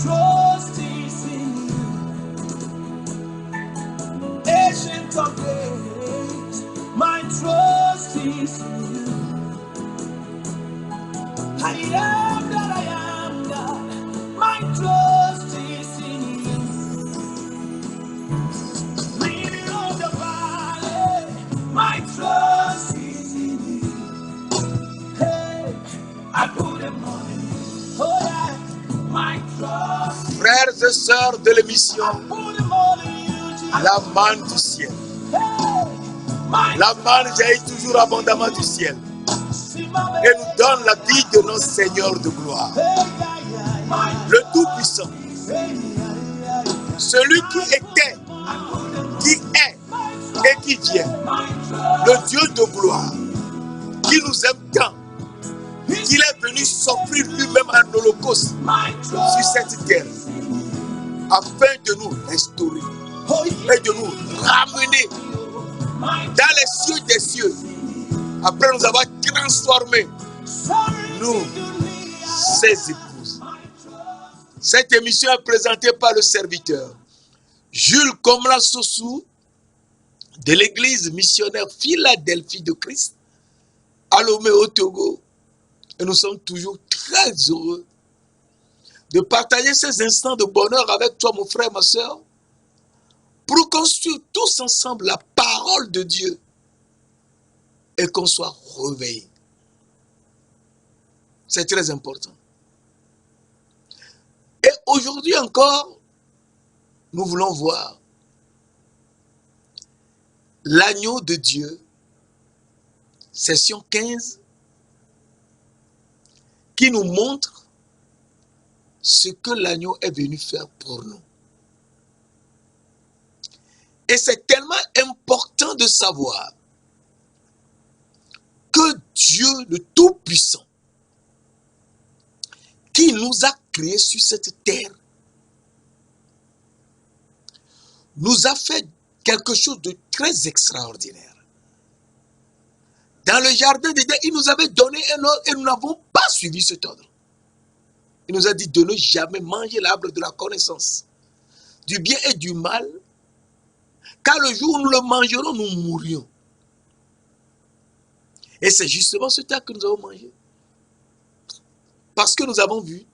trust is in you, ancient of days. My trust is in you. I am that I am God. My trust is in you. Leader of the valley, my trust is in you. Hey, I put him on you. Oh yeah, my trust. Frères et sœurs de l'émission, I put him on you, Jesus. la manne du ciel. Hey, my La manne jaillit toujours abondamment du ciel et nous donne la vie de notre Seigneur de gloire. Le Tout-Puissant, celui qui était, qui est et qui vient, le Dieu de gloire, qui nous aime tant, qu'il est venu s'offrir lui-même un holocauste sur cette terre, afin de nous restaurer et de nous ramener dans les cieux des cieux, après nous avoir transformés, nous, ses épouses. Cette émission est présentée par le serviteur Jules Komla Sossou de l'église missionnaire Philadelphie de Christ à Lomé au Togo. Et nous sommes toujours très heureux de partager ces instants de bonheur avec toi, mon frère, ma soeur, pour construire tous ensemble la parole de Dieu et qu'on soit réveillés. C'est très important. Et aujourd'hui encore, nous voulons voir l'agneau de Dieu, session 15, qui nous montre ce que l'agneau est venu faire pour nous. Et c'est tellement important de savoir que Dieu, le Tout-Puissant, qui nous a créés sur cette terre, nous a fait quelque chose de très extraordinaire. Dans le jardin d'Éden, il nous avait donné un ordre et nous n'avons pas suivi cet ordre. Il nous a dit de ne jamais manger l'arbre de la connaissance du bien et du mal, car le jour où nous le mangerons, nous mourrions. Et c'est justement ce temps que nous avons mangé. Parce que nous avons vu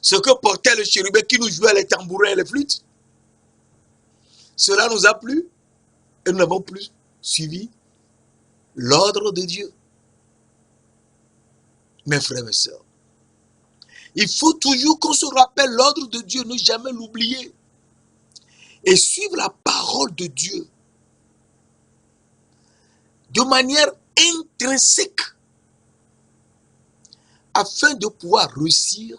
ce que portait le chérubin qui nous jouait les tambourins et les flûtes. Cela nous a plu et nous n'avons plus suivi l'ordre de Dieu. Mes frères et sœurs, il faut toujours qu'on se rappelle l'ordre de Dieu, ne jamais l'oublier. Et suivre la parole de Dieu de manière intrinsèque afin de pouvoir réussir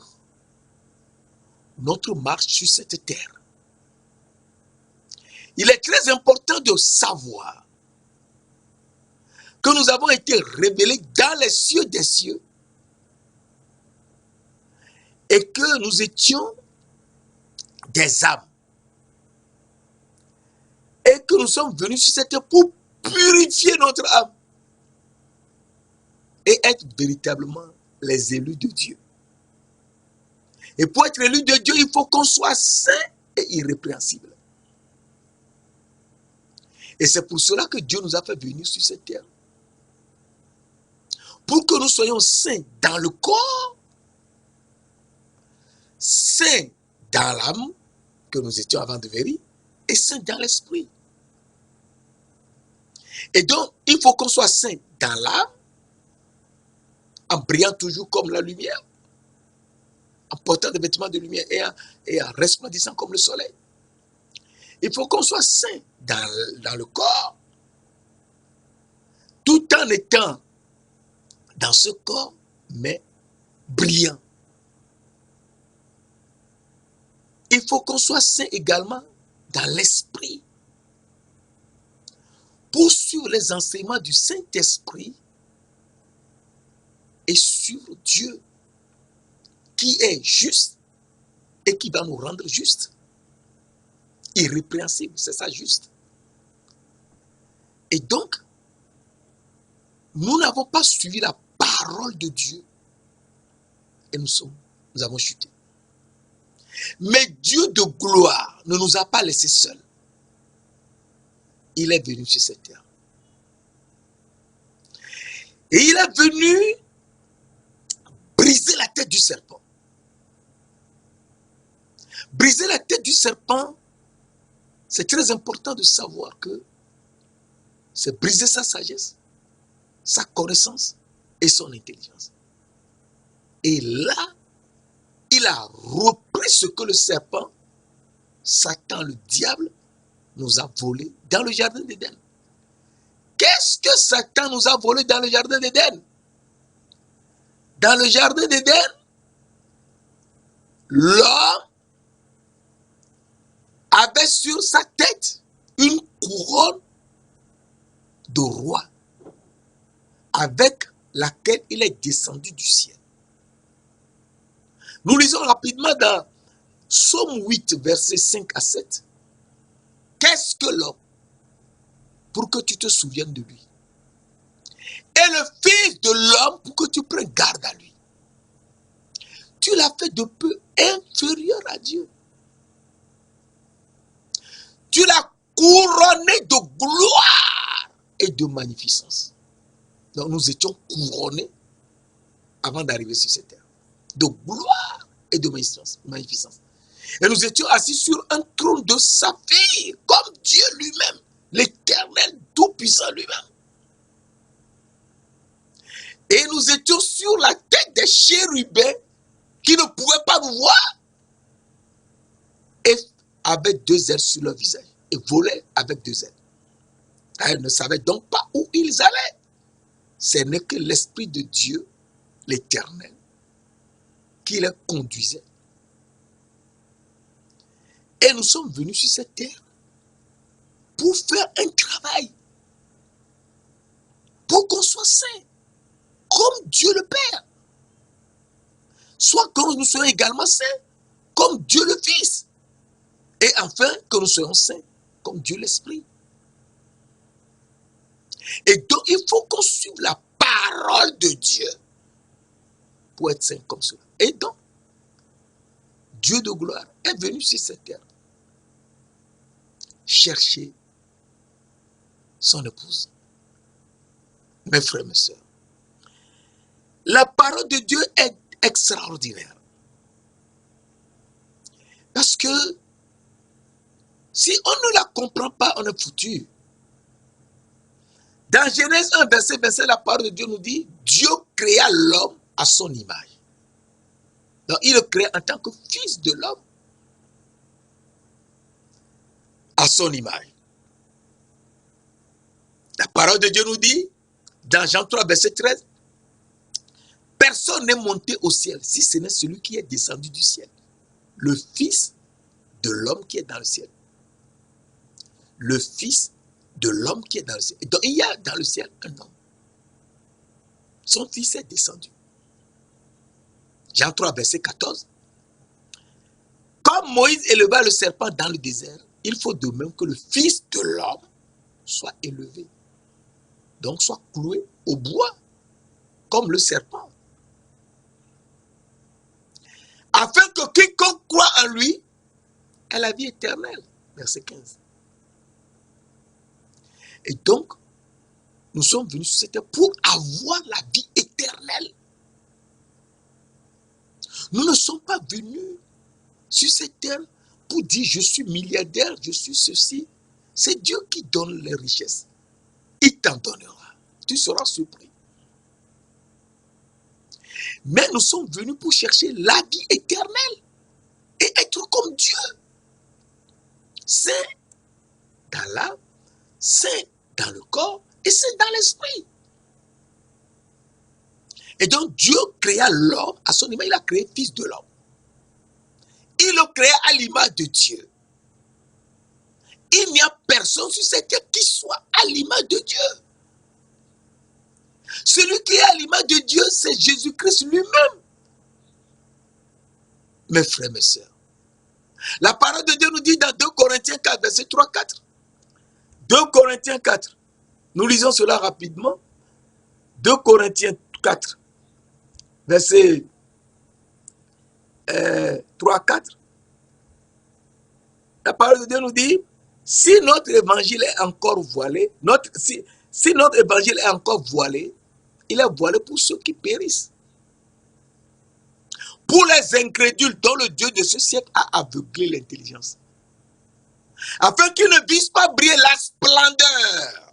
notre marche sur cette terre. Il est très important de savoir que nous avons été révélés dans les cieux des cieux et que nous étions des âmes et que nous sommes venus sur cette terre pour purifier notre âme et être véritablement les élus de Dieu. Et pour être élu de Dieu, il faut qu'on soit saint et irrépréhensible. Et c'est pour cela que Dieu nous a fait venir sur cette terre. Pour que nous soyons saints dans le corps, saints dans l'âme, que nous étions avant de venir, et saints dans l'esprit. Et donc, il faut qu'on soit saint dans l'âme, en brillant toujours comme la lumière, en portant des vêtements de lumière et en resplendissant comme le soleil. Il faut qu'on soit saint dans le corps, tout en étant dans ce corps, mais brillant. Il faut qu'on soit saint également dans l'esprit, pour suivre les enseignements du Saint-Esprit et suivre Dieu qui est juste et qui va nous rendre justes. Irrépréhensible, c'est ça juste. Et donc, nous n'avons pas suivi la parole de Dieu et nous avons chuté. Mais Dieu de gloire ne nous a pas laissés seuls. Il est venu sur cette terre. Et il est venu briser la tête du serpent. Briser la tête du serpent, c'est très important de savoir que c'est briser sa sagesse, sa connaissance et son intelligence. Et là, il a repris ce que le serpent, Satan, le diable, nous a volé dans le jardin d'Éden. Qu'est-ce que Satan nous a volé dans le jardin d'Éden? Dans le jardin d'Éden, l'homme avait sur sa tête une couronne de roi avec laquelle il est descendu du ciel. Nous lisons rapidement dans Psaume 8, versets 5 à 7. Qu'est-ce que l'homme pour que tu te souviennes de lui? Et le Fils de l'homme pour que tu prennes garde à lui. Tu l'as fait de peu inférieur à Dieu. Tu l'as couronné de gloire et de magnificence. Donc nous étions couronnés avant d'arriver sur cette terre. De gloire et de magnificence. Et nous étions assis sur un trône de saphir, comme Dieu lui-même, l'Éternel tout-puissant lui-même. Et nous étions sur la tête des chérubins qui ne pouvaient pas nous voir et avaient 2 ailes sur leur visage et volaient avec 2 ailes. Elles ne savaient donc pas où ils allaient. Ce n'est que l'Esprit de Dieu, l'Éternel, qui les conduisait. Et nous sommes venus sur cette terre pour faire un travail, pour qu'on soit saint, comme Dieu le Père. Soit que nous soyons également saints, comme Dieu le Fils. Et enfin, que nous soyons saints, comme Dieu l'Esprit. Et donc, il faut qu'on suive la parole de Dieu pour être saint comme cela. Et donc, Dieu de gloire est venu sur cette terre chercher son épouse. Mes frères, mes sœurs, la parole de Dieu est extraordinaire. Parce que si on ne la comprend pas, on est foutu. Dans Genèse 1, verset 27, la parole de Dieu nous dit, Dieu créa l'homme à son image. Donc il le créa en tant que fils de l'homme à son image. La parole de Dieu nous dit, dans Jean 3, verset 13, personne n'est monté au ciel, si ce n'est celui qui est descendu du ciel. Le Fils de l'homme qui est dans le ciel. Le Fils de l'homme qui est dans le ciel. Donc il y a dans le ciel un homme. Son Fils est descendu. Jean 3, verset 14. Comme Moïse éleva le serpent dans le désert, il faut de même que le Fils de l'homme soit élevé. Donc soit cloué au bois, comme le serpent. Afin que quiconque croit en lui ait la vie éternelle. Verset 15. Et donc, nous sommes venus sur cette terre pour avoir la vie éternelle. Nous ne sommes pas venus sur cette terre pour dire je suis milliardaire, je suis ceci. C'est Dieu qui donne les richesses. Il t'en donnera. Tu seras surpris. Mais nous sommes venus pour chercher la vie éternelle et être comme Dieu. Saint dans l'âme, saint dans le corps et saint dans l'esprit. Et donc Dieu créa l'homme à son image, il a créé fils de l'homme. Il le créa à l'image de Dieu. Il n'y a personne sur cette terre qui soit à l'image de Dieu. Celui qui est à l'image de Dieu, c'est Jésus-Christ lui-même. Mes frères, mes sœurs. La parole de Dieu nous dit dans 2 Corinthiens 4, verset 3-4. 2 Corinthiens 4. Nous lisons cela rapidement. 2 Corinthiens 4, verset 3-4. La parole de Dieu nous dit, si notre évangile est encore voilé, si notre évangile est encore voilé, il est voilé pour ceux qui périssent. Pour les incrédules dont le Dieu de ce siècle a aveuglé l'intelligence. Afin qu'ils ne puissent pas briller la splendeur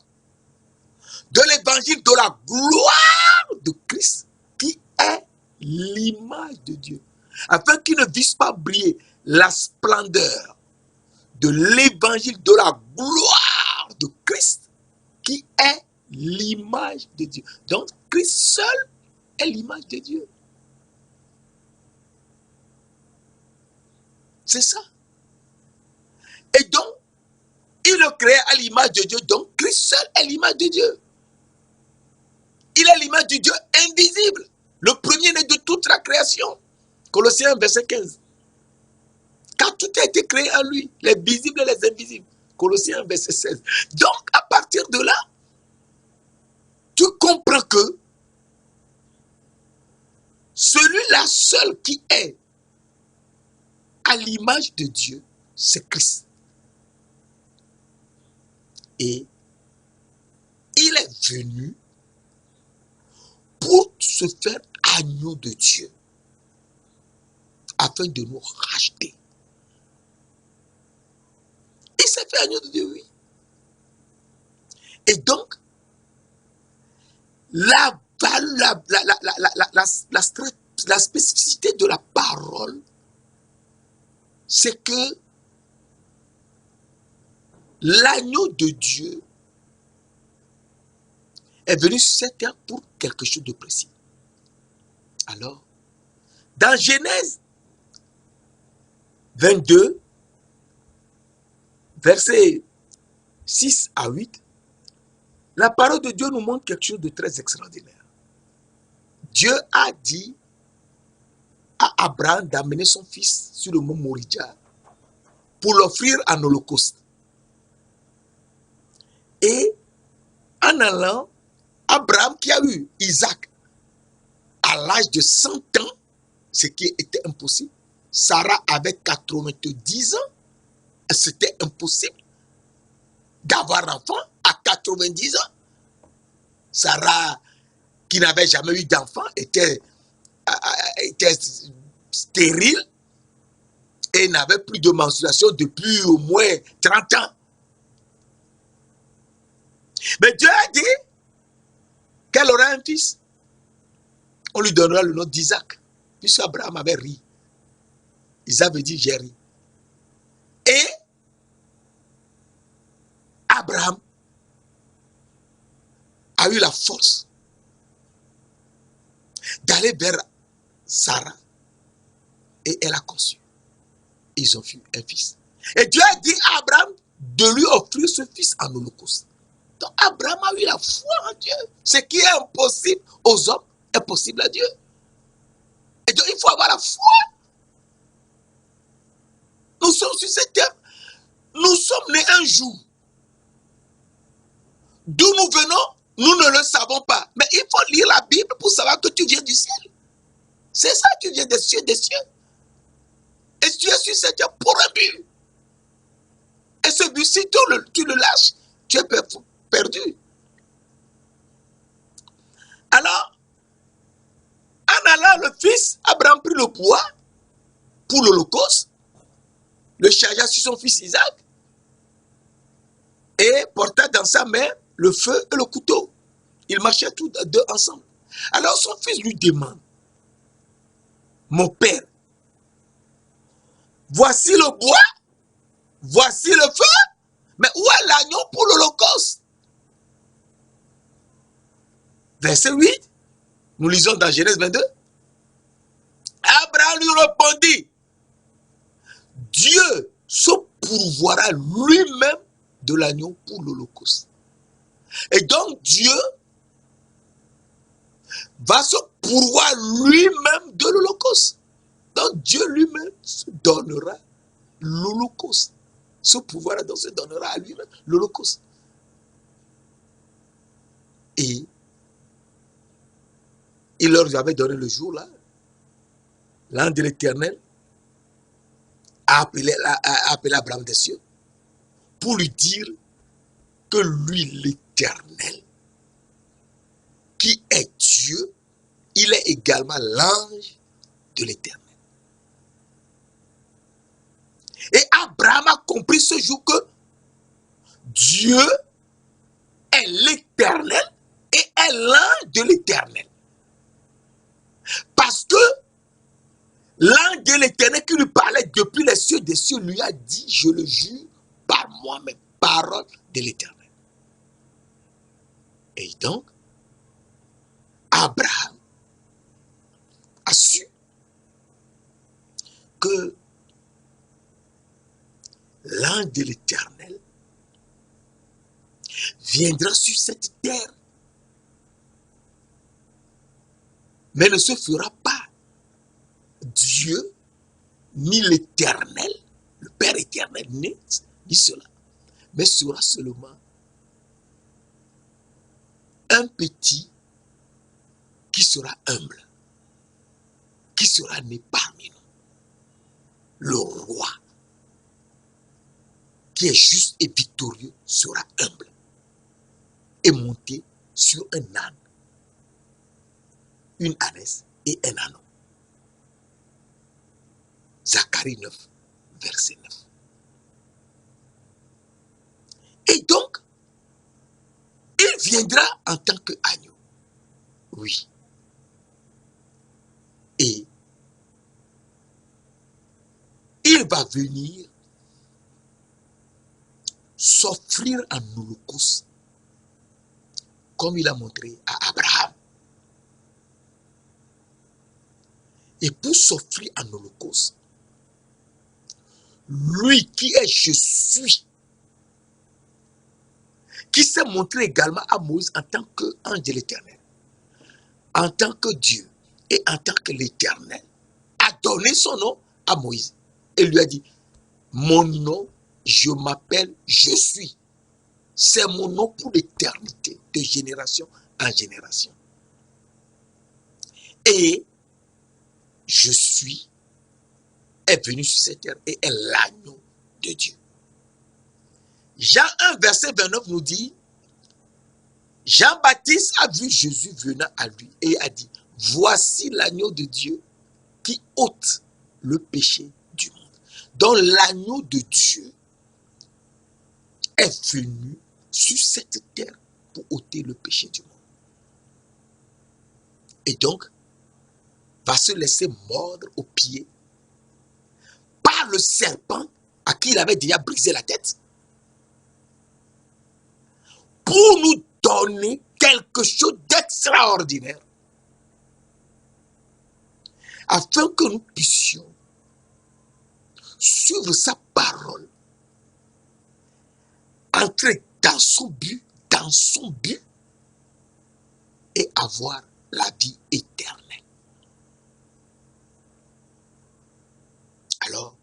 de l'évangile de la gloire de Christ, qui est l'image de Dieu. Afin qu'ils ne puissent pas briller la splendeur de l'évangile de la gloire de Christ, qui est l'image de Dieu. Donc, Christ seul est l'image de Dieu. C'est ça. Et donc, il le crée à l'image de Dieu. Donc, Christ seul est l'image de Dieu. Il est l'image du Dieu invisible. Le premier-né de toute la création. Colossiens 1, verset 15. Car tout a été créé en lui, les visibles et les invisibles. Colossiens 1, verset 16. Donc, à partir de là, tu comprends que celui-là seul qui est à l'image de Dieu, c'est Christ. Et il est venu pour se faire agneau de Dieu, afin de nous racheter. Il s'est fait agneau de Dieu, oui. Et donc, la spécificité de la parole, c'est que l'agneau de Dieu est venu sur cette terre pour quelque chose de précis. Alors, dans Genèse 22, versets 6 à 8, la parole de Dieu nous montre quelque chose de très extraordinaire. Dieu a dit à Abraham d'amener son fils sur le mont Moria pour l'offrir en holocauste. Et en allant, Abraham qui a eu Isaac à l'âge de 100 ans, ce qui était impossible, Sarah avait 90 ans, c'était impossible d'avoir un enfant à 90 ans. Sarah, qui n'avait jamais eu d'enfant, était stérile et n'avait plus de menstruation depuis au moins 30 ans. Mais Dieu a dit qu'elle aura un fils. On lui donnera le nom d'Isaac, puisque Abraham avait ri. Isaac veut dire j'ai ri. Et Abraham a eu la force d'aller vers Sarah. Et elle a conçu. Ils ont eu un fils. Et Dieu a dit à Abraham de lui offrir ce fils en holocauste. Donc Abraham a eu la foi en Dieu. Ce qui est impossible aux hommes est possible à Dieu. Et donc il faut avoir la foi. Nous sommes sur cette terre. Nous sommes nés un jour. D'où nous venons, nous ne le savons pas. Mais il faut lire la Bible pour savoir que tu viens du ciel. C'est ça, tu viens des cieux, des cieux. Et tu es sur cette terre pour un but. Et ce but, si tu le lâches, tu es perdu. Alors, en allant, le fils, Abraham prit le bois pour l'holocauste, le chargea sur son fils Isaac et porta dans sa main le feu et le couteau. Ils marchaient tous deux ensemble. Alors son fils lui demande, mon père, voici le bois, voici le feu, mais où est l'agneau pour l'holocauste? Verset 8, nous lisons dans Genèse 22. Abraham lui répondit, Dieu se pourvoira lui-même de l'agneau pour l'holocauste. Et donc Dieu va se pourvoir lui-même de l'holocauste. Donc Dieu lui-même se donnera l'holocauste. Ce pouvoir donc se donnera à lui-même l'holocauste. Et il leur avait donné le jour là, l'an de l'Éternel, a appelé Abraham des cieux pour lui dire que lui, l'Éternel, qui est Dieu, il est également l'ange de l'Éternel. Et Abraham a compris ce jour que Dieu est l'Éternel et est l'ange de l'Éternel. Parce que l'ange de l'Éternel qui lui parlait depuis les cieux des cieux lui a dit, je le jure par moi-même, parole de l'Éternel. Et donc, Abraham a su que l'ange de l'Éternel viendra sur cette terre, mais ne se fera pas Dieu, ni l'Éternel, le Père éternel, ni cela, mais sera seulement un petit qui sera humble, qui sera né parmi nous. Le roi, qui est juste et victorieux, sera humble et monté sur un âne, une ânesse et un ânon. Zacharie 9, verset 9. Et donc, il viendra en tant qu'agneau. Oui. Et il va venir s'offrir en holocauste, comme il a montré à Abraham. Et pour s'offrir en holocauste, lui qui est je suis, qui s'est montré également à Moïse en tant qu'ange de l'Éternel, en tant que Dieu et en tant que l'Éternel, a donné son nom à Moïse et lui a dit, mon nom, je m'appelle je suis. C'est mon nom pour l'éternité, de génération en génération. Et je suis est venu sur cette terre et est l'agneau de Dieu. Jean 1, verset 29 nous dit, Jean-Baptiste a vu Jésus venant à lui et a dit, voici l'agneau de Dieu qui ôte le péché du monde. Donc l'agneau de Dieu est venu sur cette terre pour ôter le péché du monde. Et donc, va se laisser mordre aux pieds par le serpent à qui il avait déjà brisé la tête pour nous donner quelque chose d'extraordinaire afin que nous puissions suivre sa parole, entrer dans son but et avoir la vie éternelle. Alors,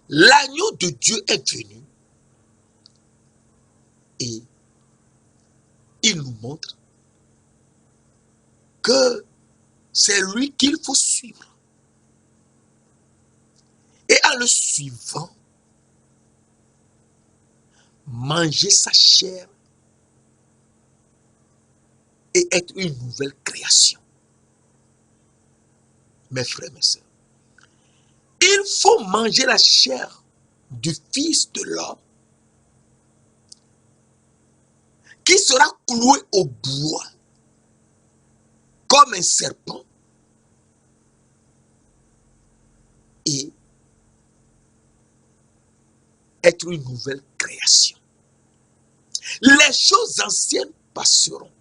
l'agneau de Dieu est venu et il nous montre que c'est lui qu'il faut suivre. Et en le suivant, manger sa chair et être une nouvelle création. Mes frères, mes sœurs, il faut manger la chair du Fils de l'homme qui sera cloué au bois comme un serpent et être une nouvelle création. Les choses anciennes passeront.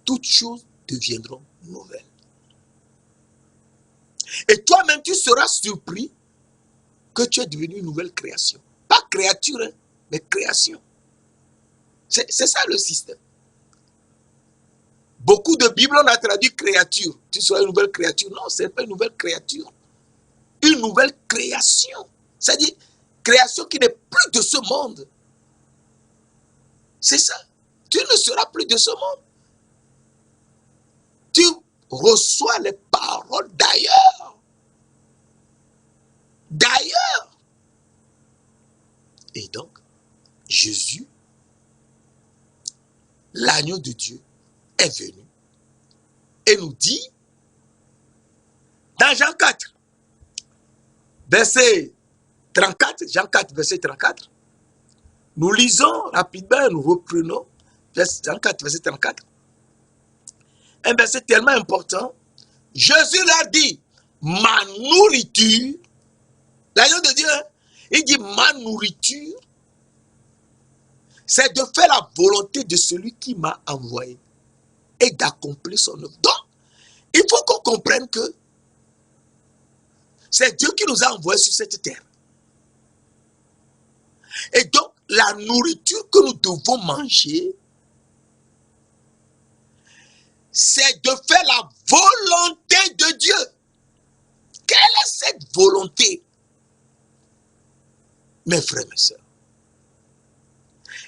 Toutes choses deviendront nouvelles. Et toi-même, tu seras surpris que tu es devenu une nouvelle création. Pas créature, hein, mais création. C'est ça le système. Beaucoup de Bibles, on a traduit créature. Tu seras une nouvelle créature. Non, ce n'est pas une nouvelle créature. Une nouvelle création. C'est-à-dire, création qui n'est plus de ce monde. C'est ça. Tu ne seras plus de ce monde. Tu reçois les paroles d'ailleurs. D'ailleurs. Et donc, Jésus, l'agneau de Dieu, est venu et nous dit, dans Jean 4, verset 34, Jean 4, verset 34, nous lisons rapidement, nous reprenons Jean 4, verset 34. Un verset tellement important. Jésus leur dit, ma nourriture, l'agneau de Dieu, il dit, ma nourriture, c'est de faire la volonté de celui qui m'a envoyé et d'accomplir son œuvre. Donc, il faut qu'on comprenne que c'est Dieu qui nous a envoyés sur cette terre. Et donc, la nourriture que nous devons manger, c'est de faire la volonté de Dieu. Quelle est cette volonté, mes frères, mes sœurs?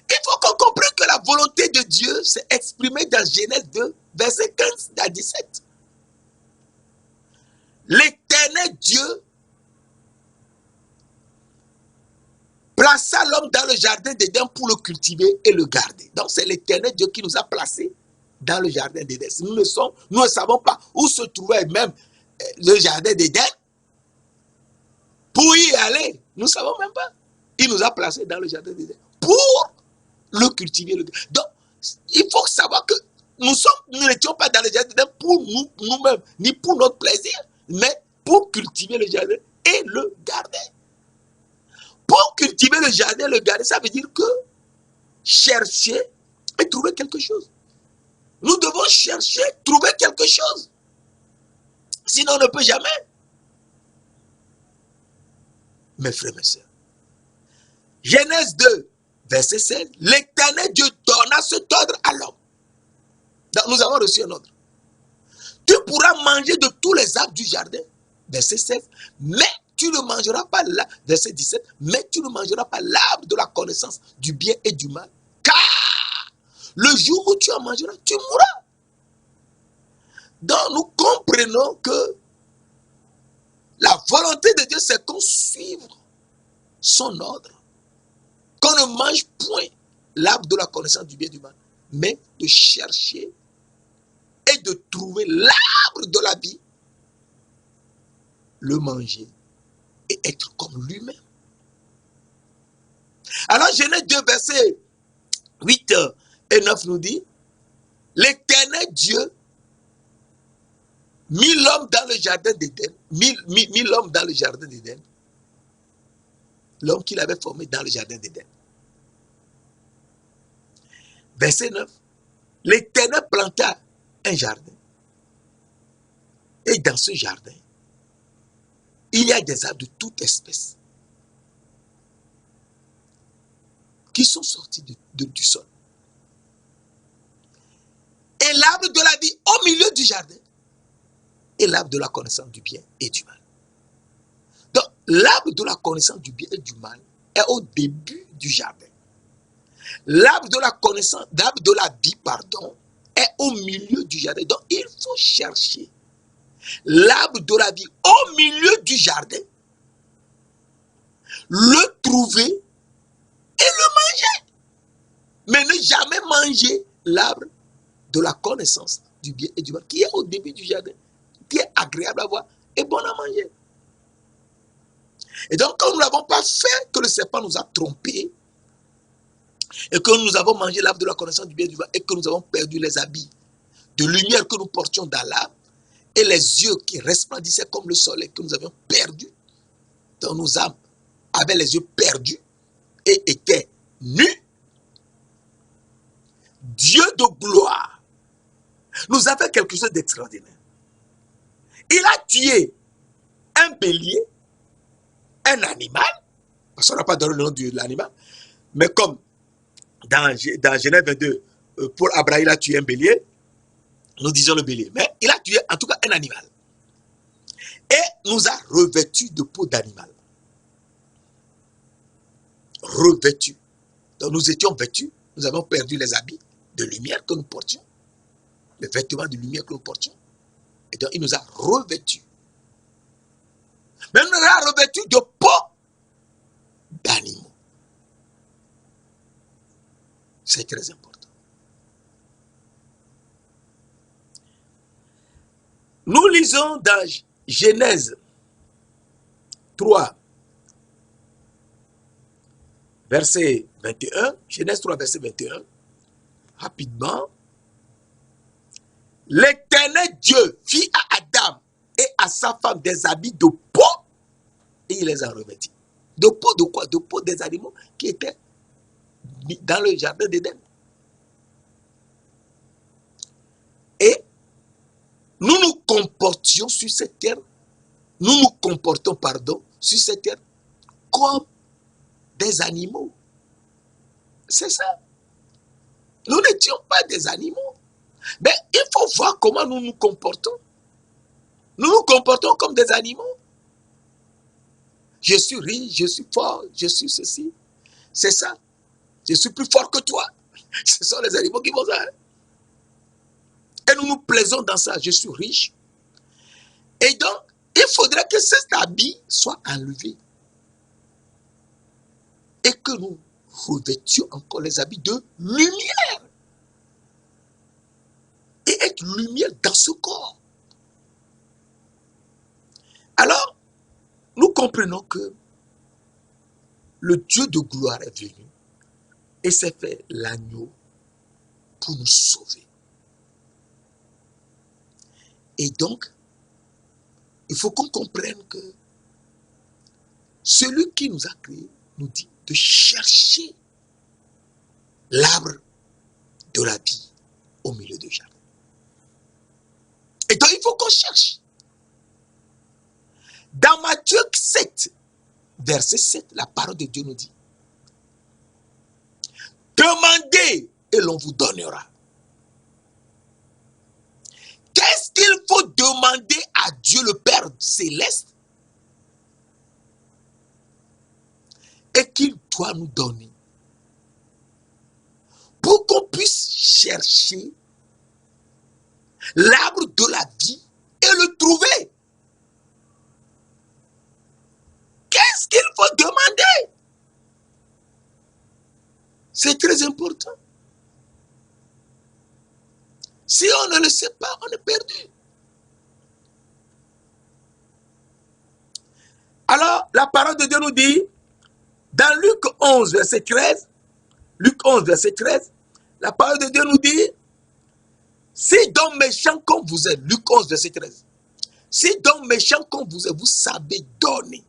Il faut qu'on comprenne que la volonté de Dieu s'est exprimée dans Genèse 2, verset 15 à 17. L'éternel Dieu plaça l'homme dans le jardin d'Éden pour le cultiver et le garder. Donc c'est l'éternel Dieu qui nous a placés dans le jardin d'Éden. Nous ne savons pas où se trouvait même le jardin d'Éden. Pour y aller, nous ne savons même pas. Il nous a placés dans le jardin d'Éden pour le cultiver. Donc, il faut savoir que nous n'étions pas dans le jardin d'Éden pour nous-mêmes, ni pour notre plaisir, mais pour cultiver le jardin et le garder. Pour cultiver le jardin et le garder, ça veut dire que chercher et trouver quelque chose. Nous devons chercher, trouver quelque chose. Sinon, on ne peut jamais. Mes frères, mes sœurs. Genèse 2, verset 16. L'éternel Dieu donna cet ordre à l'homme. Donc, nous avons reçu un ordre. Tu pourras manger de tous les arbres du jardin. Verset 16. Mais tu ne mangeras pas l'arbre. Verset 17. Mais tu ne mangeras pas l'arbre de la connaissance du bien et du mal. Car le jour où tu en mangeras, tu mourras. Donc, nous comprenons que la volonté de Dieu, c'est qu'on suive son ordre. Qu'on ne mange point l'arbre de la connaissance du bien et du mal, mais de chercher et de trouver l'arbre de la vie, le manger et être comme lui-même. Alors Genèse 2, versets 8 et 9 nous dit, l'éternel Dieu mit l'homme dans le jardin d'Éden, mit l'homme dans le jardin d'Éden, l'homme qu'il avait formé dans le jardin d'Éden. Verset 9, l'Éternel planta un jardin. Et dans ce jardin, il y a des arbres de toute espèce qui sont sortis du sol. Et l'arbre de la vie au milieu du jardin. Et l'arbre de la connaissance du bien et du mal. Donc, l'arbre de la connaissance du bien et du mal est au début du jardin. L'arbre de la connaissance, l'arbre de la vie, pardon, est au milieu du jardin. Donc, il faut chercher l'arbre de la vie au milieu du jardin, le trouver et le manger. Mais ne jamais manger l'arbre de la connaissance du bien et du mal, qui est au début du jardin, qui est agréable à voir et bon à manger. Et donc, quand nous n'avons pas fait, que le serpent nous a trompés, et que nous avons mangé l'arbre de la connaissance du bien et du mal, et que nous avons perdu les habits de lumière que nous portions dans l'arbre, et les yeux qui resplendissaient comme le soleil que nous avions perdu, donc nos âmes avaient les yeux perdus et étaient nus, Dieu de gloire nous a fait quelque chose d'extraordinaire. Il a tué un bélier, un animal, parce qu'on n'a pas donné le nom de l'animal, mais comme dans Genèse 22, Paul Abraham a tué un bélier, nous disons le bélier, mais il a tué en tout cas un animal. Et nous a revêtus de peau d'animal. Revêtus. Donc nous étions vêtus, nous avons perdu les habits de lumière que nous portions, les vêtements de lumière que nous portions. Et donc il nous a revêtus. Mais il nous a revêtus de peau d'animaux. C'est très important. Nous lisons dans Genèse 3, verset 21, Genèse 3, verset 21, rapidement. L'Éternel Dieu fit à Adam et à sa femme des habits de peau et il les a revêtis. De peau de quoi? De peau des animaux qui étaient dans le jardin d'Éden. Et nous nous comportions sur cette terre, nous nous comportons, sur cette terre comme des animaux. C'est ça. Nous n'étions pas des animaux. Mais il faut voir comment nous nous comportons. Nous nous comportons comme des animaux. Je suis riche, je suis fort, je suis ceci. C'est ça. Je suis plus fort que toi. Ce sont les animaux qui font ça. Et nous nous plaisons dans ça. Je suis riche. Et donc, il faudrait que cet habit soit enlevé. Et que nous revêtions encore les habits de lumière. Et être lumière dans ce corps. Alors, nous comprenons que le Dieu de gloire est venu et s'est fait l'agneau pour nous sauver. Et donc, il faut qu'on comprenne que celui qui nous a créés nous dit de chercher l'arbre de la vie au milieu du jardin. Et donc, il faut qu'on cherche. Dans Matthieu 7, verset 7, la parole de Dieu nous dit: demandez et l'on vous donnera. Qu'est-ce qu'il faut demander à Dieu le Père céleste et qu'il doit nous donner pour qu'on puisse chercher l'arbre de la vie et le trouver? Qu'est-ce qu'il faut demander? C'est très important. Si on ne le sait pas, on est perdu. Alors, la parole de Dieu nous dit, dans Luc 11, verset 13, la parole de Dieu nous dit, si donc méchant comme vous êtes, Luc 11, verset 13, si donc méchant comme vous êtes, vous savez donner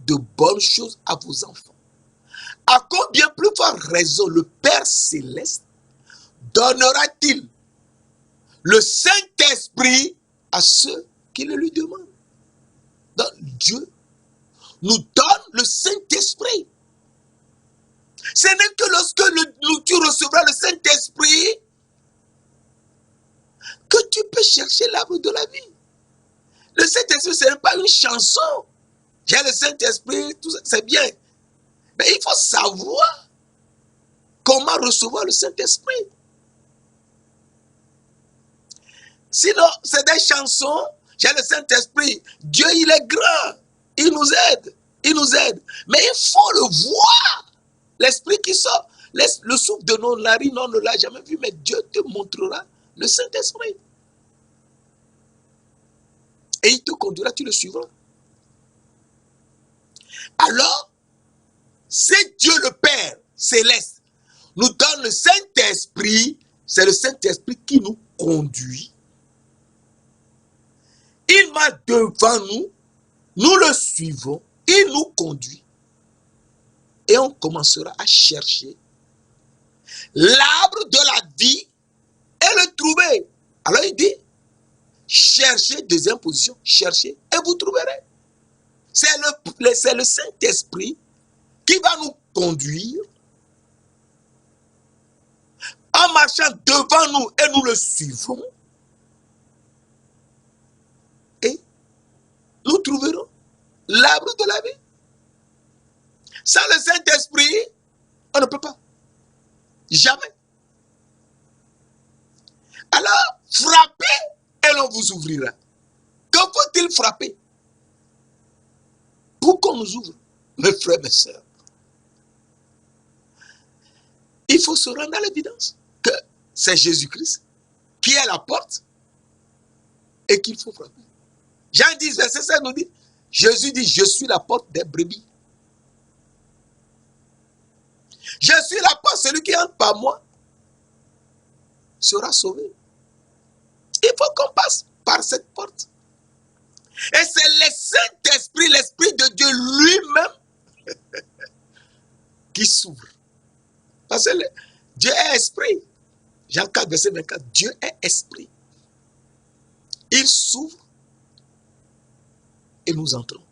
de bonnes choses à vos enfants, à combien plus forte raison le Père céleste donnera-t-il le Saint-Esprit à ceux qui le lui demandent? Donc Dieu nous donne le Saint-Esprit. Ce n'est que lorsque tu recevras le Saint-Esprit que tu peux chercher l'arbre de la vie. Le Saint-Esprit, ce n'est pas une chanson. J'ai le Saint-Esprit, tout ça, c'est bien. Mais il faut savoir comment recevoir le Saint-Esprit. Sinon, c'est des chansons. J'ai le Saint-Esprit. Dieu, il est grand. Il nous aide. Il nous aide. Mais il faut le voir. L'Esprit qui sort. Le souffle de nos narines, on ne l'a jamais vu. Mais Dieu te montrera le Saint-Esprit. Et il te conduira, tu le suivras. Alors, c'est Dieu le Père céleste nous donne le Saint-Esprit. C'est le Saint-Esprit qui nous conduit. Il va devant nous, nous le suivons, il nous conduit. Et on commencera à chercher l'arbre de la vie et le trouver. Alors il dit, cherchez, deuxième position, cherchez et vous trouverez. C'est le Saint-Esprit qui va nous conduire en marchant devant nous et nous le suivons. Et nous trouverons l'arbre de la vie. Sans le Saint-Esprit, on ne peut pas. Jamais. Alors, frappez et l'on vous ouvrira. Que faut-il frapper pour qu'on nous ouvre? Mes frères, mes sœurs, Il faut se rendre à l'évidence que c'est Jésus-Christ qui est la porte et qu'il faut frapper. Jean 10, verset 5 nous dit, Jésus dit, je suis la porte des brebis. Je suis la porte, celui qui entre par moi sera sauvé. Il faut qu'on passe par cette porte. Et c'est le Saint-Esprit, l'Esprit de Dieu lui-même qui s'ouvre. Parce que Dieu est esprit. Jean 4, verset 24, Dieu est esprit. Il s'ouvre et nous entrons.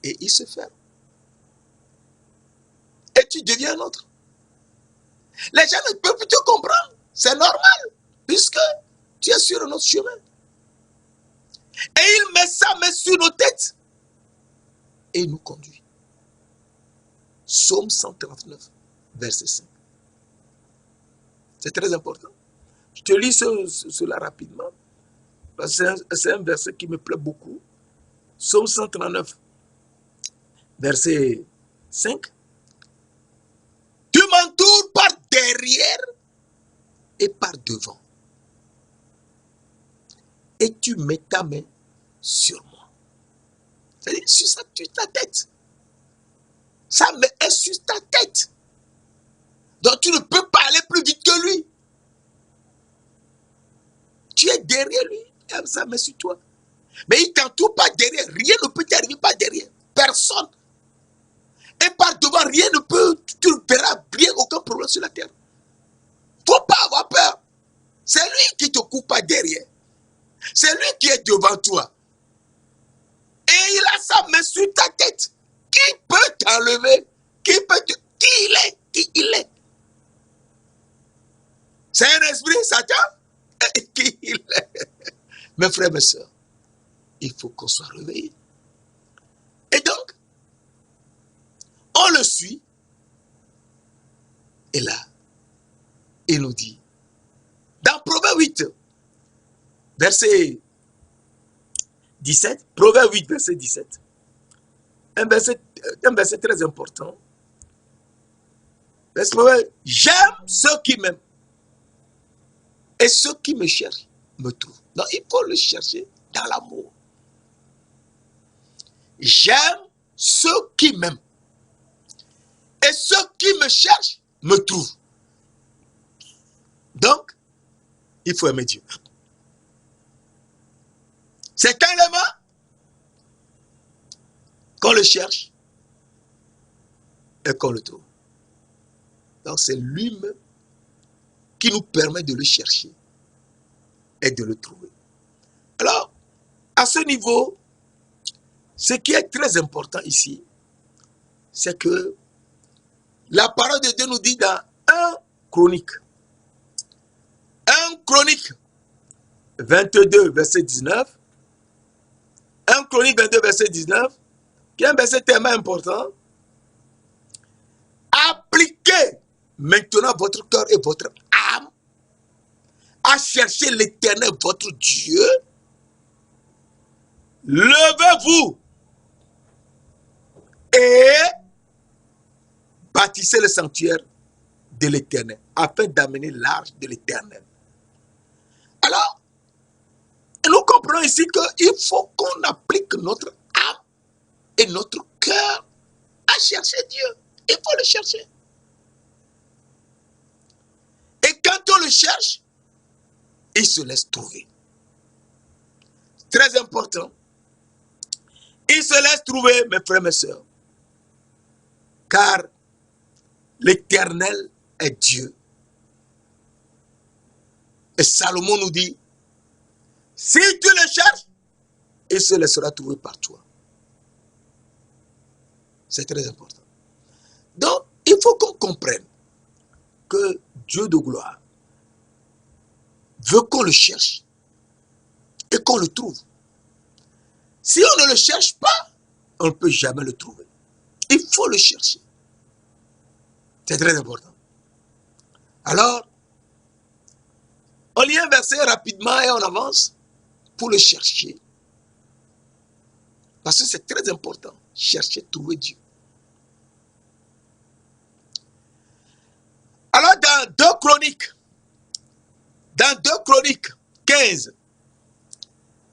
Et il se ferme. Et tu deviens un autre. Les gens ne peuvent plus te comprendre. C'est normal, puisque tu es sur un autre chemin. Et il met sa main sur nos têtes et il nous conduit. Psaume 139, verset 5. C'est très important. Je te lis cela rapidement. Parce que c'est un verset qui me plaît beaucoup. Psaume 139, verset 5. Tu m'entoures par derrière et par devant. Et tu mets ta main sur moi. C'est-à-dire sur ta tête. Sa main est sur ta tête. Donc tu ne peux pas aller plus vite que lui. Tu es derrière lui, et sa main sur toi. Mais il ne t'entoure pas derrière. Rien ne peut t'arriver par derrière. Personne. Et par devant, rien ne peut. Tu ne verras rien, aucun problème sur la terre. Il ne faut pas avoir peur. C'est lui qui te coupe pas derrière. C'est lui qui est devant toi. Et il a sa main sur ta tête. Qui peut t'enlever? Qui il est? C'est un esprit, Satan? Qui il est? Mes frères, mes soeurs, il faut qu'on soit réveillé. Et donc, on le suit. Et là, il nous dit, dans Proverbe 8, verset 17, Proverbe 8, verset 17, un verset très important. J'aime ceux qui m'aiment. Et ceux qui me cherchent me trouvent. Donc, il faut le chercher dans l'amour. J'aime ceux qui m'aiment. Et ceux qui me cherchent me trouvent. Donc, il faut aimer Dieu. C'est quand il aime qu'on le cherche et qu'on le trouve. Donc, c'est lui-même qui nous permet de le chercher et de le trouver. Alors, à ce niveau, ce qui est très important ici, c'est que la parole de Dieu nous dit dans 1 Chronique 22, verset 19, 1 Chronique 22, verset 19, qui est un verset tellement important. Appliquez maintenant votre cœur et votre âme à chercher l'Éternel, votre Dieu. Levez-vous et bâtissez le sanctuaire de l'Éternel, afin d'amener l'arche de l'Éternel. Alors, nous comprenons ici qu'il faut qu'on applique notre âme et notre cœur à chercher Dieu. Il faut le chercher. Et quand on le cherche, il se laisse trouver. Très important. Il se laisse trouver, mes frères, mes soeurs. Car l'Éternel est Dieu. Et Salomon nous dit, si tu le cherches, il se laissera trouver par toi. C'est très important. Donc, il faut qu'on comprenne que Dieu de gloire veut qu'on le cherche et qu'on le trouve. Si on ne le cherche pas, on ne peut jamais le trouver. Il faut le chercher. C'est très important. Alors, on lit un verset rapidement et on avance pour le chercher. Parce que c'est très important. Chercher, trouver Dieu. Chroniques, dans 2 Chroniques 15,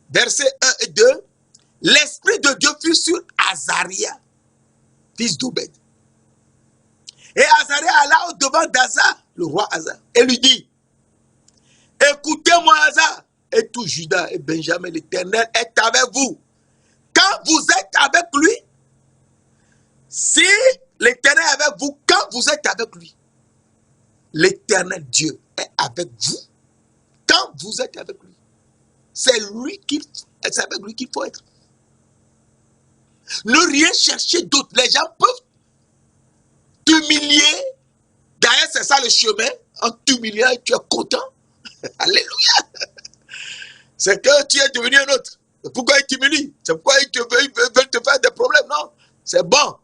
versets 1 et 2, l'Esprit de Dieu fut sur Azaria, fils d'Obed. Et Azaria alla au-devant d'Asa, le roi Asa, et lui dit, écoutez-moi Asa, et tout Juda et Benjamin, l'Éternel est avec vous. Quand vous êtes avec lui, si l'Éternel est avec vous, quand vous êtes avec lui, l'Éternel Dieu est avec vous. Quand vous êtes avec lui, c'est avec lui qu'il faut être. Ne rien chercher d'autre. Les gens peuvent t'humilier. D'ailleurs, c'est ça le chemin. En t'humiliant, tu es content. Alléluia. C'est que tu es devenu un autre. C'est pourquoi ils t'humilient. C'est pourquoi ils veulent te faire des problèmes. Non, c'est bon.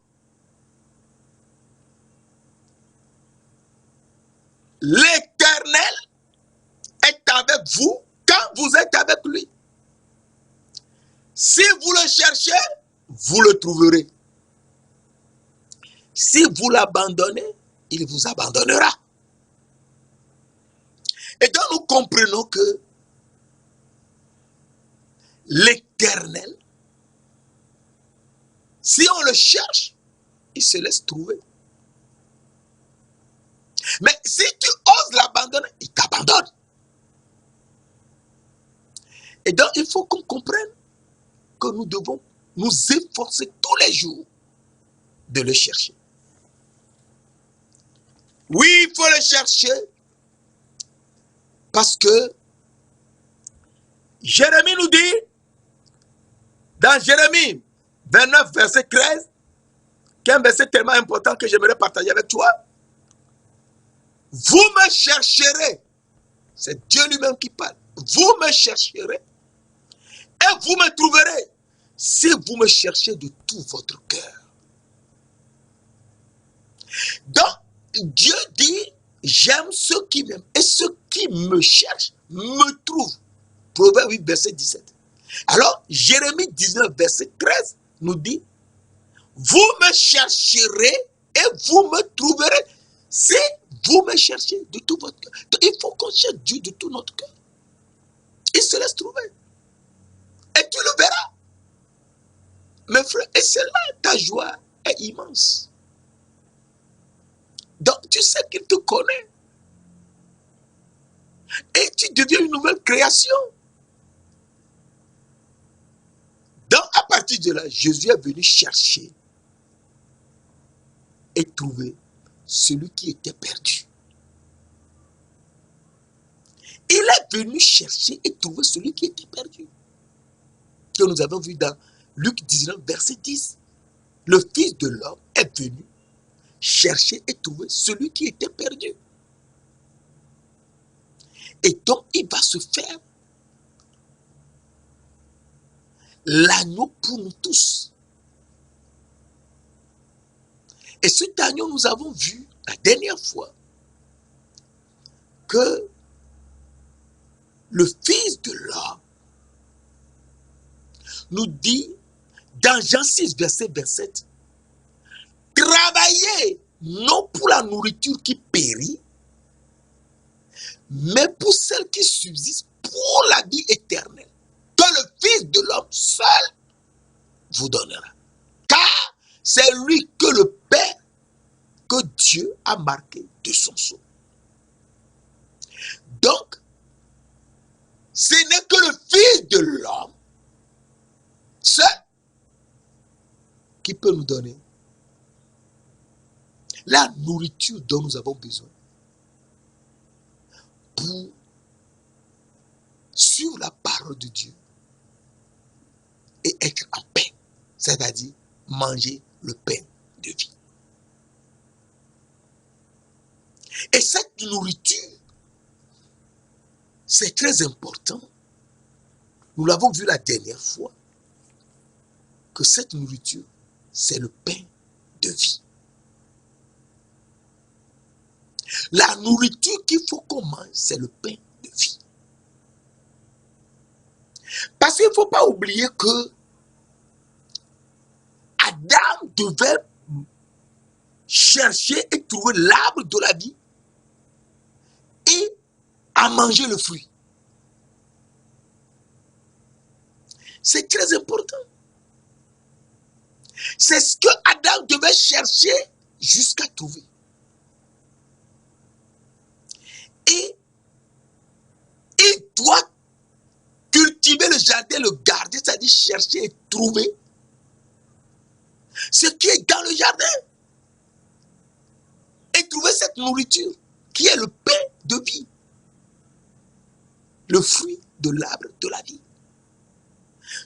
L'Éternel est avec vous quand vous êtes avec lui. Si vous le cherchez, vous le trouverez. Si vous l'abandonnez, il vous abandonnera. Et donc nous comprenons que l'Éternel, si on le cherche, il se laisse trouver. Mais si tu oses l'abandonner, il t'abandonne. Et donc il faut qu'on comprenne que nous devons nous efforcer tous les jours de le chercher. Oui, il faut le chercher parce que Jérémie nous dit, dans Jérémie 29, verset 13, qui est un verset tellement important que j'aimerais partager avec toi. Vous me chercherez, c'est Dieu lui-même qui parle, vous me chercherez et vous me trouverez si vous me cherchez de tout votre cœur. Donc, Dieu dit, j'aime ceux qui m'aiment et ceux qui me cherchent me trouvent. Proverbe 8, verset 17. Alors, Jérémie 19, verset 13 nous dit, vous me chercherez et vous me trouverez si vous me cherchez de tout votre cœur. Donc, il faut qu'on cherche Dieu de tout notre cœur. Il se laisse trouver. Et tu le verras. Mes frères, et c'est là ta joie est immense. Donc, tu sais qu'il te connaît. Et tu deviens une nouvelle création. Donc, à partir de là, Jésus est venu chercher et trouver celui qui était perdu. Il est venu chercher et trouver celui qui était perdu. Que nous avons vu dans Luc 19, verset 10. Le Fils de l'homme est venu chercher et trouver celui qui était perdu. Et donc, il va se faire l'agneau pour nous tous. Et cet agneau, nous avons vu la dernière fois que le Fils de l'homme nous dit dans Jean 6, verset 27, travaillez non pour la nourriture qui périt, mais pour celle qui subsiste pour la vie éternelle, que le Fils de l'homme seul vous donnera. Car c'est lui que le Père, que Dieu a marqué de son sceau. Donc, ce n'est que le Fils de l'homme seul qui peut nous donner la nourriture dont nous avons besoin pour suivre la parole de Dieu et être en paix, c'est-à-dire manger le pain de vie. Et cette nourriture, c'est très important. Nous l'avons vu la dernière fois, que cette nourriture, c'est le pain de vie. La nourriture qu'il faut qu'on mange, c'est le pain de vie. Parce qu'il ne faut pas oublier que Adam devait chercher et trouver l'arbre de la vie. à manger le fruit. C'est très important. C'est ce que Adam devait chercher jusqu'à trouver. Et il doit cultiver le jardin, le garder, c'est-à-dire chercher et trouver ce qui est dans le jardin. Et trouver cette nourriture qui est le pain de vie. Le fruit de l'arbre de la vie.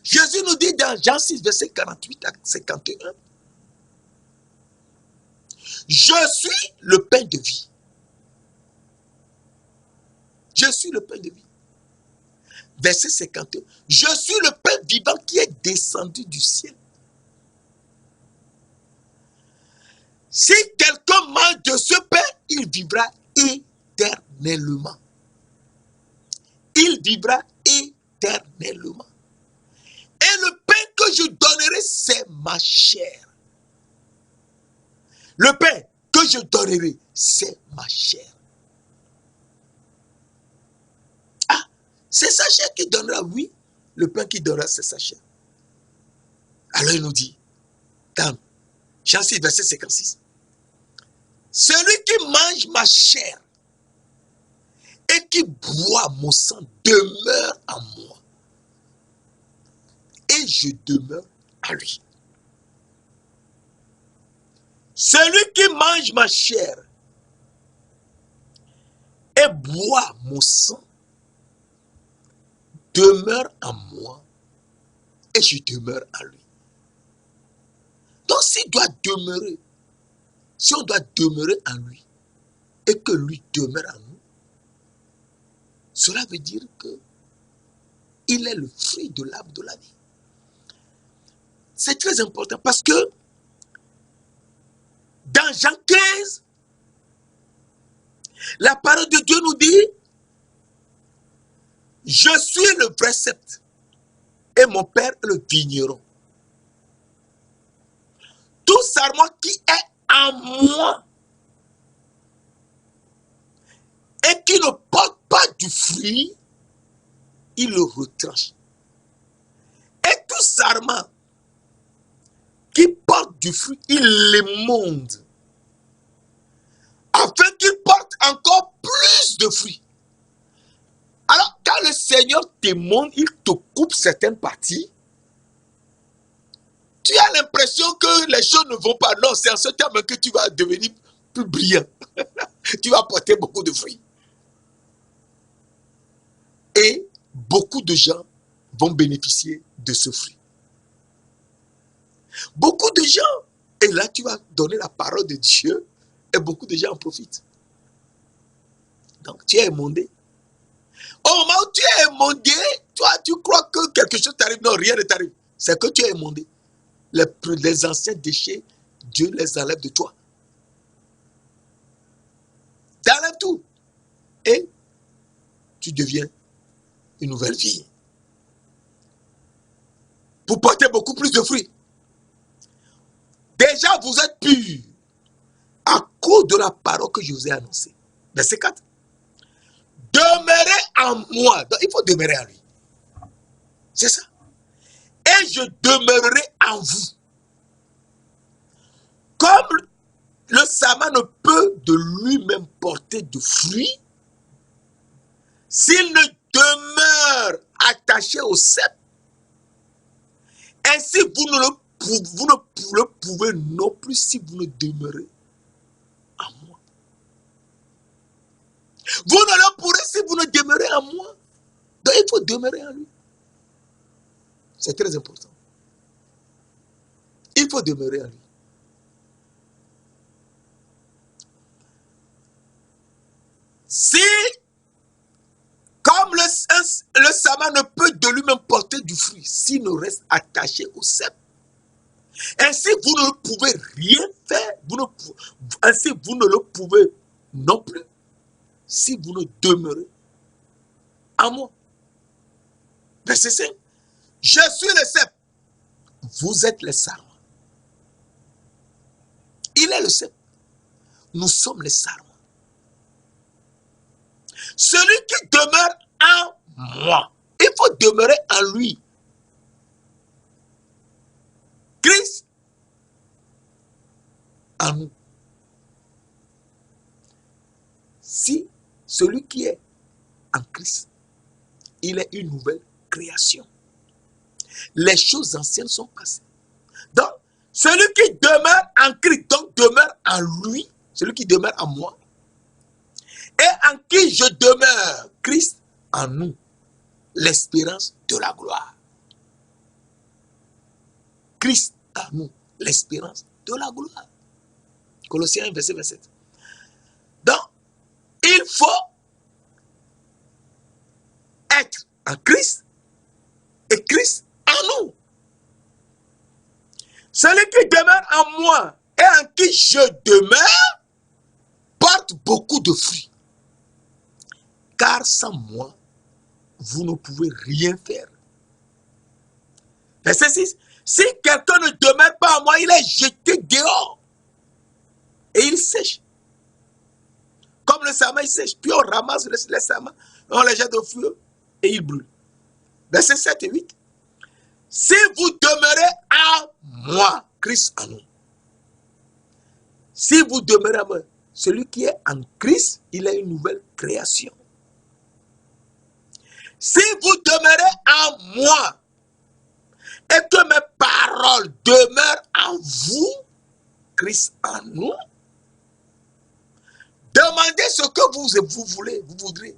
Jésus nous dit dans Jean 6, verset 48 à 51, je suis le pain de vie. Je suis le pain de vie. Verset 51, je suis le pain vivant qui est descendu du ciel. Si quelqu'un mange de ce pain, il vivra éternellement. Il vivra éternellement. Et le pain que je donnerai, c'est ma chair. Le pain que je donnerai, c'est ma chair. Ah, c'est sa chair qui donnera, oui. Le pain qui donnera, c'est sa chair. Alors il nous dit, dans Jean 6, verset 56, celui qui mange ma chair et qui boit mon sang demeure en moi. Et je demeure à lui. Celui qui mange ma chair et boit mon sang demeure en moi et je demeure en lui. Donc s'il doit demeurer, si on doit demeurer en lui et que lui demeure en nous, cela veut dire que il est le fruit de l'arbre de la vie. C'est très important parce que dans Jean 15, la parole de Dieu nous dit, je suis le vrai cep et mon père est le vigneron. Tout sarment qui est en moi et qui ne porte pas du fruit, il le retranche. Et tout sarment qui porte du fruit, il l'émonde, afin qu'il porte encore plus de fruits. Alors, quand le Seigneur t'émonde, il te coupe certaines parties, tu as l'impression que les choses ne vont pas. Non, c'est en ce terme que tu vas devenir plus brillant. Tu vas porter beaucoup de fruits. Et beaucoup de gens vont bénéficier de ce fruit. Beaucoup de gens, et là tu vas donner la parole de Dieu, et beaucoup de gens en profitent. Donc tu es émondé. Au moment où tu es émondé, toi tu crois que quelque chose t'arrive. Non, rien ne t'arrive. C'est que tu es émondé. Les anciens déchets, Dieu les enlève de toi. T'enlèves tout. Et tu deviens une nouvelle vie. Pour porter beaucoup plus de fruits. Déjà, vous êtes purs à cause de la parole que je vous ai annoncée. Verset 4. Demeurez en moi. Donc, il faut demeurer en lui. C'est ça. Et je demeurerai en vous. Comme le sarment ne peut de lui-même porter de fruits, s'il ne demeure attaché au cep, ainsi vous ne le pouvez non plus si vous ne demeurez en moi. Vous ne le pourrez si vous ne demeurez en moi. Donc il faut demeurer en lui. C'est très important. Il faut demeurer en lui. Si, comme le sarment ne peut de lui-même porter du fruit, s'il ne reste attaché au cep, ainsi vous ne pouvez rien faire, ainsi vous ne le pouvez non plus, si vous ne demeurez en moi. Verset 5. Je suis le cep, vous êtes les sarments. Il est le cep, nous sommes les sarments. Celui qui demeure en moi. Il faut demeurer en lui. Christ en nous. Si celui qui est en Christ, il est une nouvelle création. Les choses anciennes sont passées. Donc, celui qui demeure en Christ, donc demeure en lui, celui qui demeure en moi, et en qui je demeure, Christ en nous, l'espérance de la gloire. Christ en nous, l'espérance de la gloire. Colossiens 1, verset 27. Donc, il faut être en Christ et Christ en nous. Celui qui demeure en moi et en qui je demeure porte beaucoup de fruits. Car sans moi, vous ne pouvez rien faire. Verset 6. Si quelqu'un ne demeure pas en moi, il est jeté dehors et il sèche. Comme le sarment, il sèche. Puis on ramasse les sarments, on les jette au feu et il brûle. Verset 7 et 8. Si vous demeurez en moi, Christ en nous. Si vous demeurez en moi, celui qui est en Christ, il est une nouvelle création. Si vous demeurez en moi et que mes paroles demeurent en vous, Christ en nous, demandez ce que vous voulez, vous voudrez,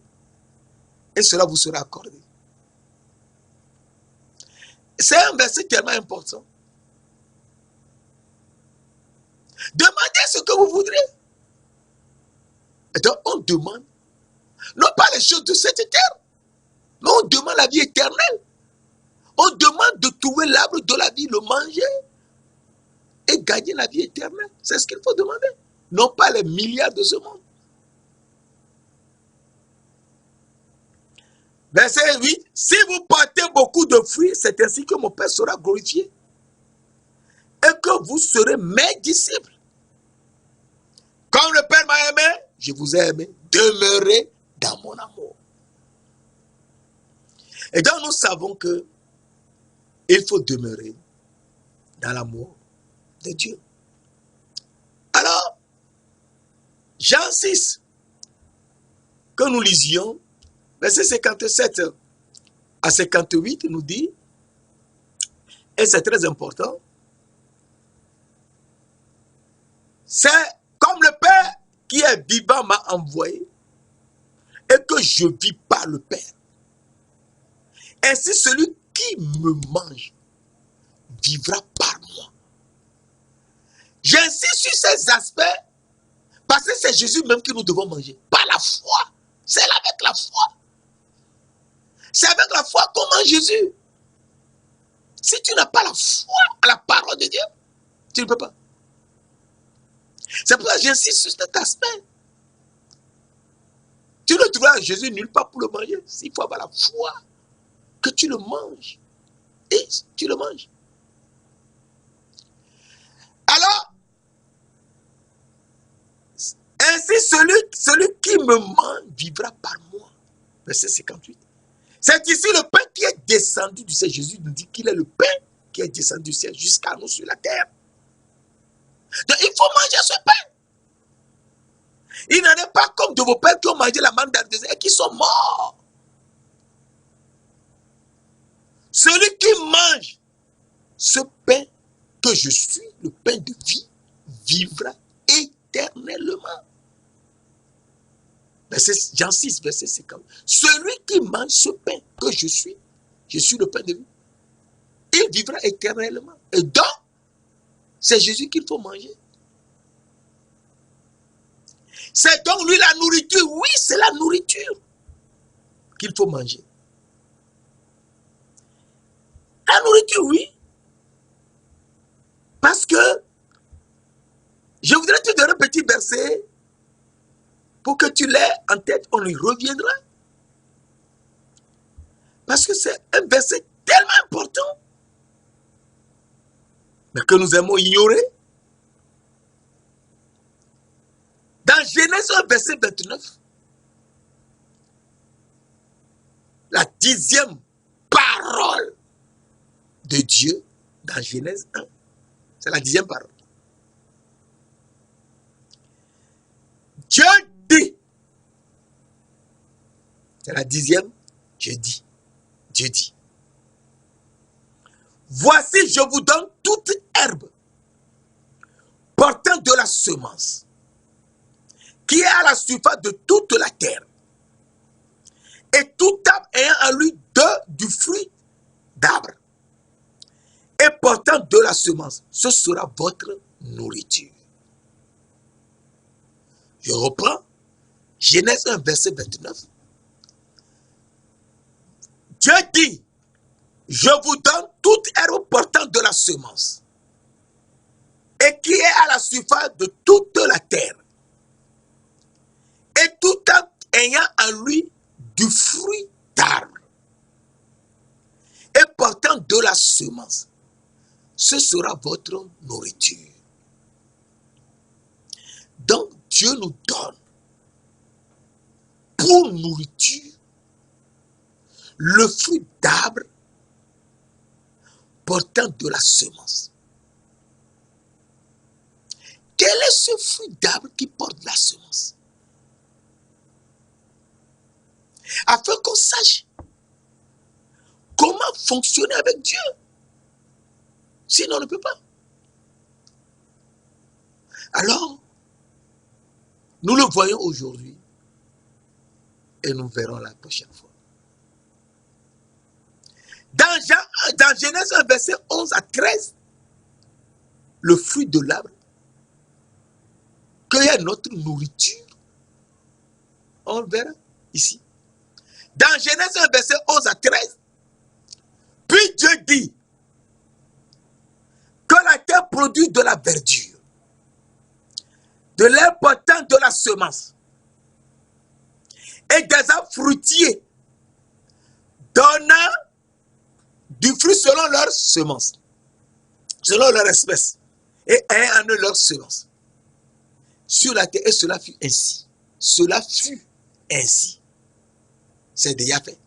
et cela vous sera accordé. C'est un verset tellement important. Demandez ce que vous voudrez. Et donc on demande, non pas les choses de cette terre, mais on demande la vie éternelle. On demande de trouver l'arbre de la vie, le manger et gagner la vie éternelle. C'est ce qu'il faut demander. Non pas les milliards de ce monde. Verset 8. Si vous portez beaucoup de fruits, c'est ainsi que mon Père sera glorifié. Et que vous serez mes disciples. Comme le Père m'a aimé, je vous ai aimé. Demeurez dans mon amour. Et donc nous savons que il faut demeurer dans l'amour de Dieu. Alors, Jean 6, que nous lisions, verset 57 à 58 nous dit, et c'est très important, c'est comme le Père qui est vivant m'a envoyé et que je vis par le Père. Ainsi celui qui me mange vivra par moi. J'insiste sur ces aspects parce que c'est Jésus même que nous devons manger. Par la foi. C'est avec la foi. C'est avec la foi qu'on mange Jésus. Si tu n'as pas la foi à la parole de Dieu, tu ne peux pas. C'est pour ça que j'insiste sur cet aspect. Tu ne trouveras Jésus nulle part pour le manger. Il faut avoir la foi que tu le manges. Et tu le manges. Alors, ainsi celui qui me mange vivra par moi. Verset 58. C'est ici le pain qui est descendu du ciel. Jésus nous dit qu'il est le pain qui est descendu du ciel jusqu'à nous sur la terre. Donc il faut manger ce pain. Il n'en est pas comme de vos pères qui ont mangé la manne dans le désert et qui sont morts. Celui qui mange ce pain que je suis, le pain de vie, vivra éternellement. Jean 6, verset 50. Celui qui mange ce pain que je suis le pain de vie, il vivra éternellement. Et donc, c'est Jésus qu'il faut manger. C'est donc lui la nourriture. Oui, c'est la nourriture qu'il faut manger. La nourriture, oui. Parce que je voudrais te donner un petit verset pour que tu l'aies en tête, on y reviendra. Parce que c'est un verset tellement important, mais que nous aimons ignorer. Dans Genèse 1, verset 29, la 10e parole de Dieu dans Genèse 1. C'est la 10e parole. Dieu dit. C'est la 10e. Je dis. Dieu dit. Voici, je vous donne toute herbe portant de la semence, qui est à la surface de toute la terre, et tout arbre ayant en lui du fruit d'arbre, et portant de la semence, ce sera votre nourriture. Je reprends, Genèse 1, verset 29. Dieu dit, je vous donne toute herbe portant de la semence, et qui est à la surface de toute la terre, et tout arbre ayant en lui du fruit d'arbre, et portant de la semence, ce sera votre nourriture. Donc Dieu nous donne pour nourriture le fruit d'arbre portant de la semence. Quel est ce fruit d'arbre qui porte de la semence? Afin qu'on sache comment fonctionner avec Dieu. Sinon, on ne peut pas. Alors, nous le voyons aujourd'hui et nous verrons la prochaine fois. Dans Genèse 1, verset 11 à 13, le fruit de l'arbre, qu'il y a notre nourriture, on le verra ici. Dans Genèse 1, verset 11 à 13, puis Dieu dit que la terre produit de la verdure, de l'herbe portant de la semence, et des arbres fruitiers donnant du fruit selon leur semence, selon leur espèce, et ayant en eux leur semence. Sur la terre, et cela fut ainsi. Cela fut ainsi. C'est déjà fait.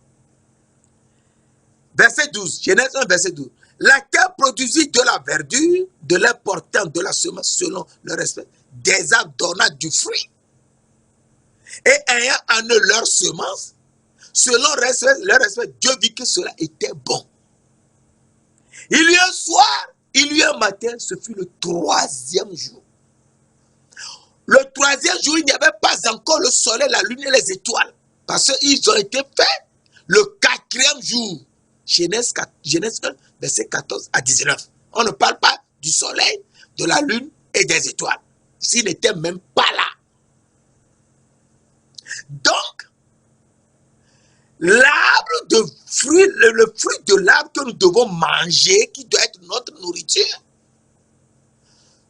Verset 12, Genèse 1, verset 12. La terre produisit de la verdure, de l'herbe portant de la semence selon leur espèce, des arbres donnant du fruit, et ayant en eux leur semence, selon leur espèce, Dieu vit que cela était bon. Il y a un soir, il y a un matin, ce fut le 3e jour. Le 3e jour, il n'y avait pas encore le soleil, la lune et les étoiles. Parce qu'ils ont été faits le 4e jour. Genèse 1, verset 14 à 19. On ne parle pas du soleil, de la lune et des étoiles. S'ils n'étaient même pas là. Donc, l'arbre de fruit, le fruit de l'arbre que nous devons manger, qui doit être notre nourriture,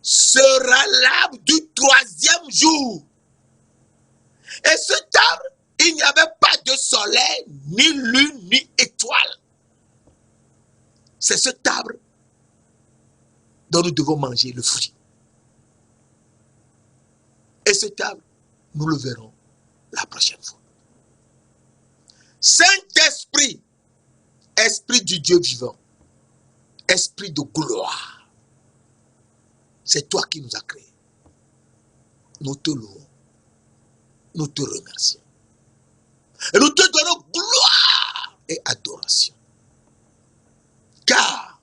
sera l'arbre du 3e jour. Et cet arbre, il n'y avait pas de soleil, ni lune, ni étoile. C'est cet arbre dont nous devons manger le fruit. Et cet arbre, nous le verrons la prochaine fois. Saint-Esprit, Esprit du Dieu vivant, Esprit de gloire, c'est toi qui nous as créés. Nous te louons, nous te remercions. Et nous te donnons gloire et adoration. Car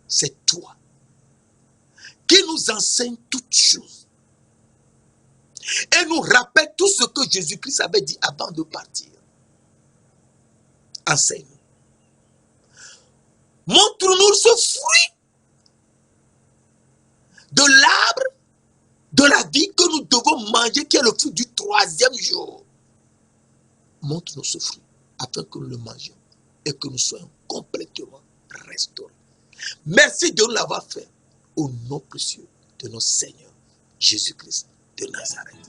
c'est toi qui nous enseigne toutes choses. Et nous rappelle tout ce que Jésus-Christ avait dit avant de partir. Enseigne-nous. Montre-nous ce fruit de l'arbre de la vie que nous devons manger, qui est le fruit du 3e jour. Montre-nous ce fruit afin que nous le mangions et que nous soyons complètement restaurés. Merci de nous l'avoir fait au nom précieux de notre Seigneur Jésus-Christ de Nazareth.